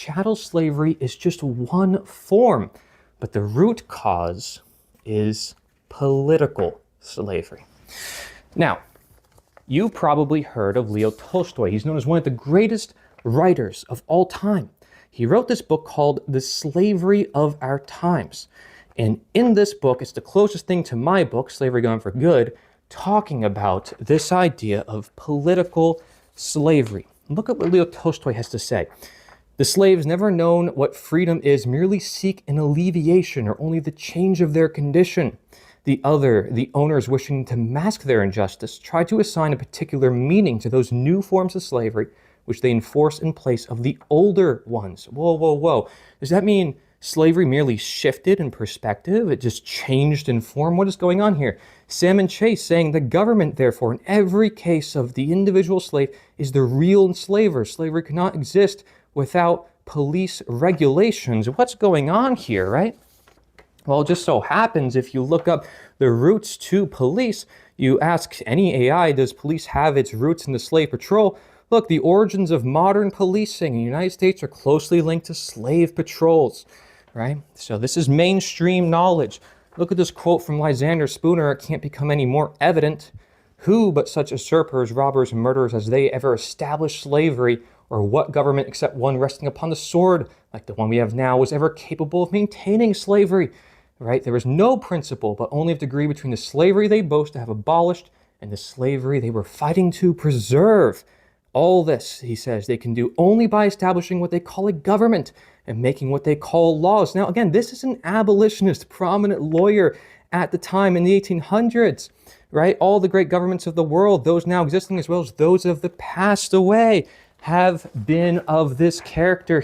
Chattel slavery is just one form, but the root cause is political slavery. Now, you probably heard of Leo Tolstoy. He's known as one of the greatest writers of all time. He wrote this book called The Slavery of Our Times. And in this book, it's the closest thing to my book, Slavery Gone for Good, talking about this idea of political slavery. Look at what Leo Tolstoy has to say. The slaves, never known what freedom is, merely seek an alleviation or only the change of their condition. The owners wishing to mask their injustice, try to assign a particular meaning to those new forms of slavery which they enforce in place of the older ones. Whoa, whoa, whoa. Does that mean slavery merely shifted in perspective? It just changed in form? What is going on here? Salmon Chase saying the government, therefore, in every case of the individual slave is the real enslaver. Slavery cannot exist without police regulations. What's going on here, right? Well, it just so happens if you look up the roots to police, you ask any AI, does police have its roots in the slave patrol? Look, the origins of modern policing in the United States are closely linked to slave patrols, right? So this is mainstream knowledge. Look at this quote from Lysander Spooner. It can't become any more evident. Who but such usurpers, robbers, and murderers as they ever established slavery, or what government except one resting upon the sword, like the one we have now, was ever capable of maintaining slavery? Right? There was no principle, but only of degree between the slavery they boast to have abolished and the slavery they were fighting to preserve. All this, he says, they can do only by establishing what they call a government and making what they call laws. Now, again, this is an abolitionist, prominent lawyer at the time in the 1800s, right? All the great governments of the world, those now existing as well as those of the past away, have been of this character.